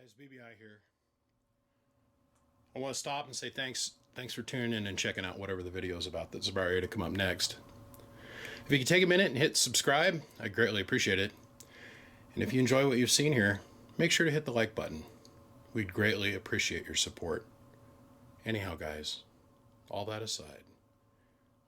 guys, BBI here. I want to stop and say thanks for tuning in and checking out whatever the video is about that's about ready to come up next. If you could take a minute and hit subscribe, I greatly appreciate it. And if you enjoy what you've seen here, make sure to hit the like button. We'd greatly appreciate your support. Anyhow, guys, all that aside,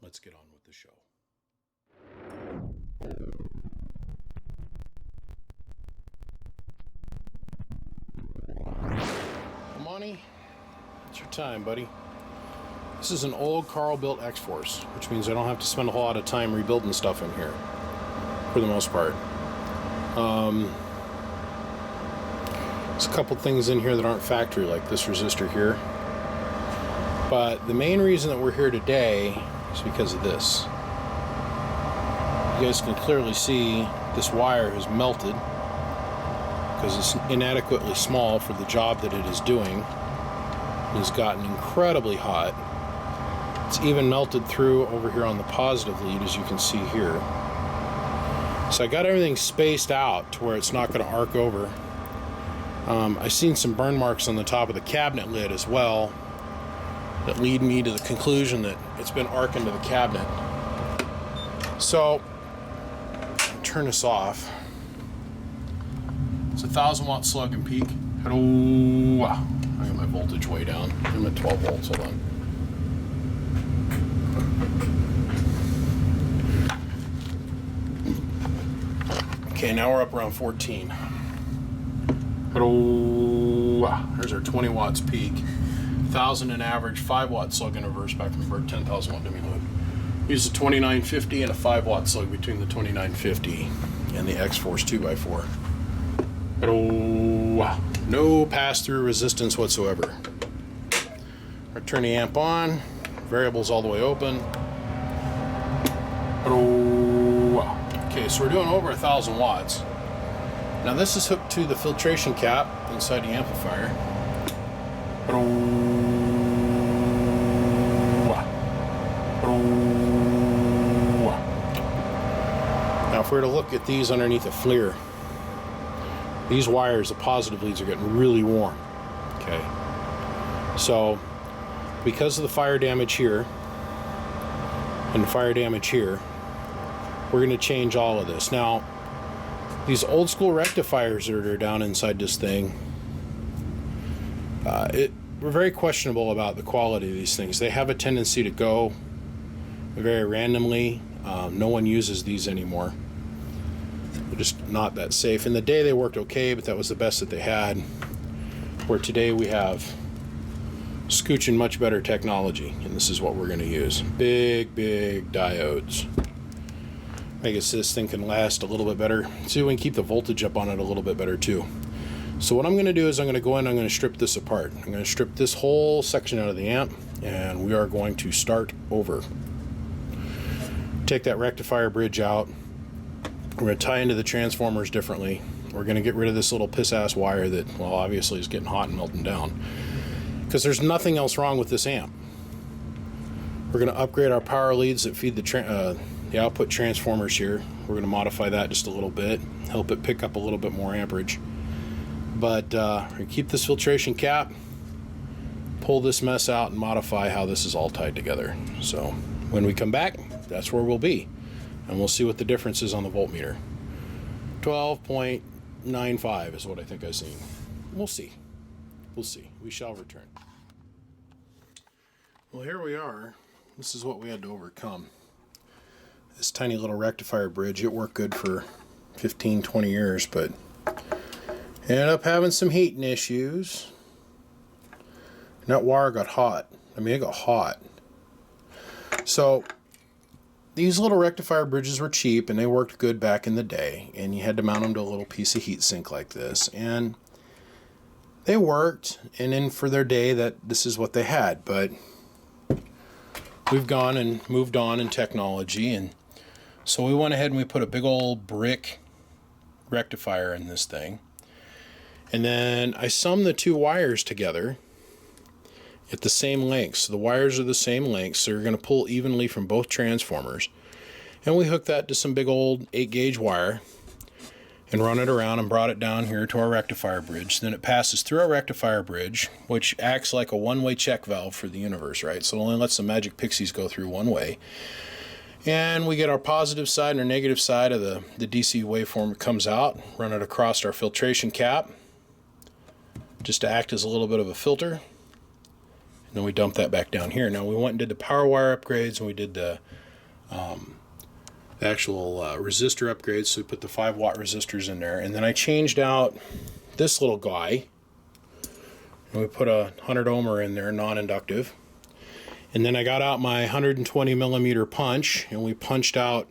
let's get on with the show. Money, it's your time, buddy. This is an old Carl-built X-Force, which means I don't have to spend a whole lot of time rebuilding stuff in here, for the most part. There's a couple things in here that aren't factory, like this resistor here. But the main reason that we're here today is because of this. You guys can clearly see this wire has melted because it's inadequately small for the job that it is doing. It has gotten incredibly hot. It's even melted through over here on the positive lead, as you can see here. So I got everything spaced out to where it's not going to arc over. I've seen some burn marks on the top of the cabinet lid as well that lead me to the conclusion that it's been arcing to the cabinet. So turn this off. It's a 1,000 watt slug and peak. Hello. I got my voltage way down. I'm at 12 volts. Hold on. Okay, now we're up around 14. Hello. There's our 20 watts peak. 1,000 an average, 5 watt slug and reverse back from bird, 10,000 watt dummy load. Use a 2950 and a 5 watt slug between the 2950 and the X-Force 2x4. No pass-through resistance whatsoever. I turn the amp on, variables all the way open. Okay, so we're doing over 1,000 watts. Now this is hooked to the filtration cap inside the amplifier. Now if we were to look at these underneath a FLIR, these wires, the positive leads, are getting really warm. Okay, so because of the fire damage here and the fire damage here, we're going to change all of this. Now, these old school rectifiers that are down inside this thing, we're very questionable about the quality of these things. They have a tendency to go very randomly. No one uses these anymore. They're just not that safe. In the day they worked okay, but that was the best that they had. Where today we have scooching much better technology, and this is what we're going to use. Big diodes. I guess this thing can last a little bit better. See, we can keep the voltage up on it a little bit better too. So what I'm going to do is I'm going to go in and I'm going to strip this apart. I'm going to strip this whole section out of the amp, and we are going to start over. Take that rectifier bridge out. We're going to tie into the transformers differently. We're going to get rid of this little piss-ass wire that, well, obviously is getting hot and melting down. Because there's nothing else wrong with this amp. We're going to upgrade our power leads that feed the output transformers here. We're going to modify that just a little bit, help it pick up a little bit more amperage. But we're going to keep this filtration cap, pull this mess out, and modify how this is all tied together. So when we come back, that's where we'll be. And we'll see what the difference is on the voltmeter. 12.95 is what I think I've seen. We'll see. We'll see. We shall return. Well, here we are. This is what we had to overcome. This tiny little rectifier bridge, it worked good for 15, 20 years, but ended up having some heating issues. And that wire got hot. I mean, it got hot. So these little rectifier bridges were cheap and they worked good back in the day, and you had to mount them to a little piece of heat sink like this, and they worked, and then for their day that this is what they had. But we've gone and moved on in technology, and so we went ahead and we put a big old brick rectifier in this thing, and then I summed the two wires together at the same length. So the wires are the same length, so you're going to pull evenly from both transformers. And we hooked that to some big old 8-gauge wire, and run it around and brought it down here to our rectifier bridge. Then it passes through our rectifier bridge, which acts like a one-way check valve for the universe, right? So it only lets the magic pixies go through one way. And we get our positive side and our negative side of the DC waveform that comes out, run it across our filtration cap, just to act as a little bit of a filter. And then we dump that back down here. Now we went and did the power wire upgrades, and we did the actual resistor upgrades. So we put the 5-watt resistors in there. And then I changed out this little guy, and we put a 100 ohmer in there, non-inductive. And then I got out my 120 millimeter punch, and we punched out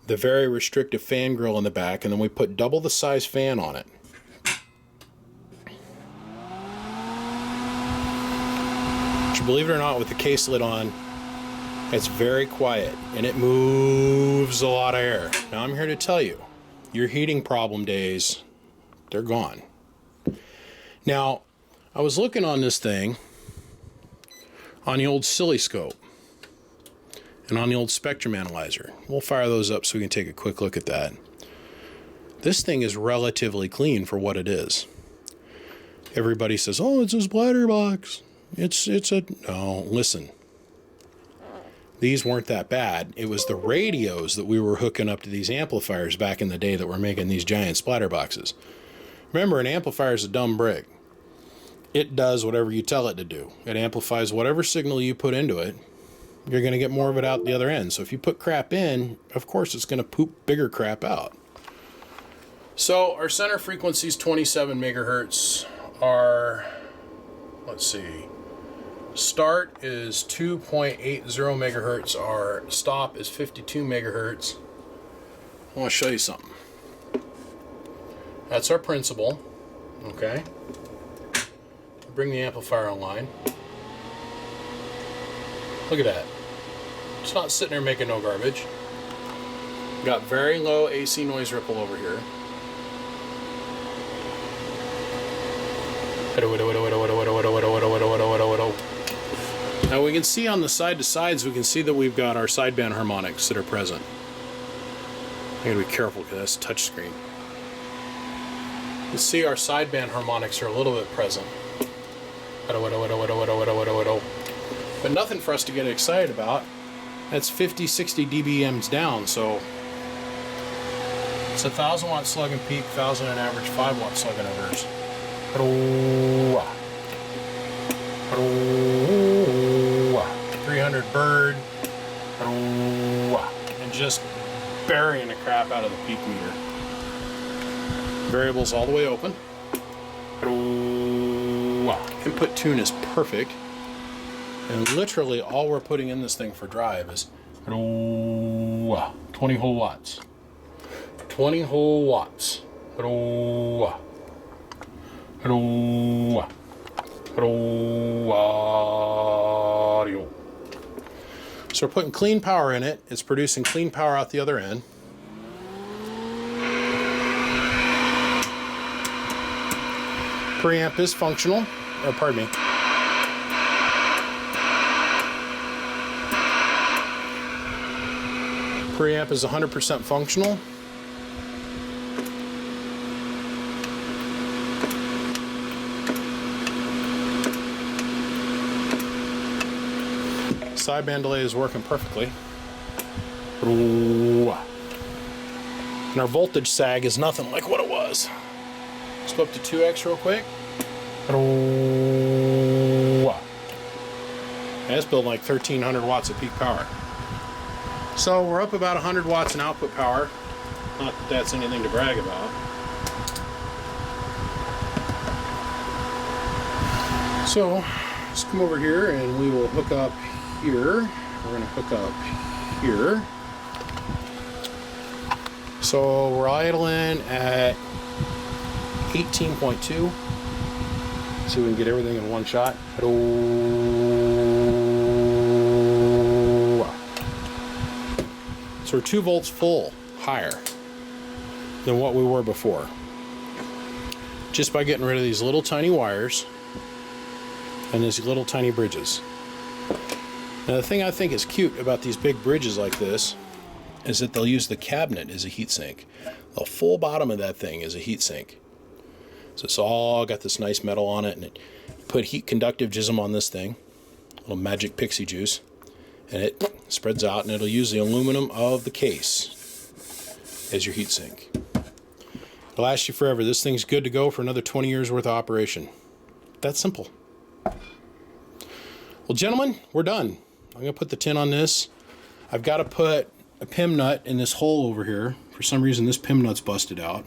the very restrictive fan grill in the back, and then we put double the size fan on it. Which, believe it or not, with the case lid on, it's very quiet, and it moves a lot of air. Now I'm here to tell you, your heating problem days, they're gone. Now, I was looking on this thing, on the old oscilloscope and on the old spectrum analyzer. We'll fire those up so we can take a quick look at that. This thing is relatively clean for what it is. Everybody says, oh, it's a splatter box. No, listen. These weren't that bad. It was the radios that we were hooking up to these amplifiers back in the day that were making these giant splatter boxes. Remember, an amplifier is a dumb brick. It does whatever you tell it to do. It amplifies whatever signal you put into it. You're going to get more of it out the other end. So if you put crap in, of course it's going to poop bigger crap out. So our center frequency is 27 megahertz. Our, let's see, start is 2.80 megahertz. Our stop is 52 megahertz. I want to show you something. That's our principal. Okay. Bring the amplifier online. Look at that. It's not sitting there making no garbage. Got very low AC noise ripple over here. Now we can see on the side to sides, we can see that we've got our sideband harmonics that are present. I gotta be careful because that's touch screen. You can see our sideband harmonics are a little bit present. But nothing for us to get excited about. That's 50-60 dBms down, so it's a 1,000 watt slug and peak, 1,000 an average, 5 watt slug and inverse. 300 bird, and just burying the crap out of the peak meter. Variables all the way open. Input tune is perfect, and literally all we're putting in this thing for drive is 20 whole watts. 20 whole watts. So we're putting clean power in it. It's producing clean power out the other end. Preamp is functional, or pardon me. Preamp is 100% functional. Sideband delay is working perfectly. And our voltage sag is nothing like what it was. Let's go up to 2x real quick. That's building like 1,300 watts of peak power. So we're up about 100 watts in output power. Not that that's anything to brag about. So let's come over here and we will hook up here. We're going to hook up here. So we're idling at 18.2. See if we can get everything in one shot. So we're 2 volts full higher than what we were before. Just by getting rid of these little tiny wires and these little tiny bridges. Now the thing I think is cute about these big bridges like this is that they'll use the cabinet as a heatsink. The full bottom of that thing is a heatsink. So it's all got this nice metal on it, and it put heat conductive jism on this thing, a little magic pixie juice, and it spreads out, and it'll use the aluminum of the case as your heatsink. It'll last you forever. This thing's good to go for another 20 years worth of operation. That's simple. Well, gentlemen, we're done. I'm going to put the tin on this. I've got to put a PIM nut in this hole over here. For some reason, this PIM nut's busted out.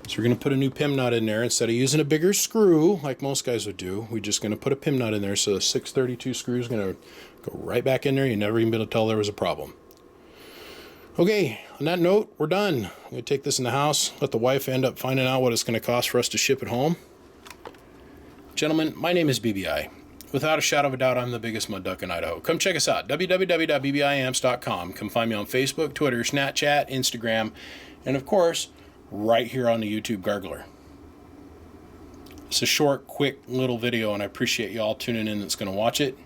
So we're going to put a new PIM nut in there. Instead of using a bigger screw, like most guys would do, we're just going to put a PIM nut in there. So the 632 screw is going to go right back in there. You never even be able to tell there was a problem. Okay, on that note, we're done. I'm going to take this in the house, let the wife end up finding out what it's going to cost for us to ship it home. Gentlemen, my name is BBI. Without a shadow of a doubt, I'm the biggest mud duck in Idaho. Come check us out, www.bbiamps.com. Come find me on Facebook, Twitter, Snapchat, Instagram, and of course, right here on the YouTube Gargler. It's a short, quick little video, and I appreciate you all tuning in that's going to watch it.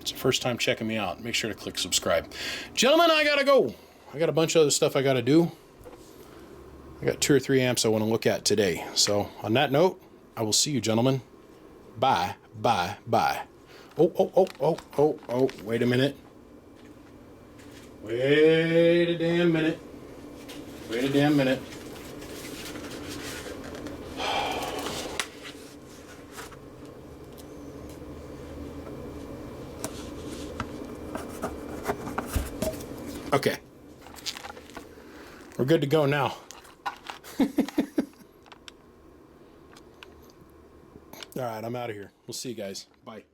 It's the first time checking me out. Make sure to click subscribe. Gentlemen, I gotta go. I got a bunch of other stuff I gotta do. I got 2 or 3 amps I want to look at today. So on that note, I will see you, gentlemen. Bye, bye, bye. Oh, wait a minute. Wait a damn minute. Wait a damn minute. Okay. We're good to go now. All right, I'm out of here. We'll see you guys. Bye.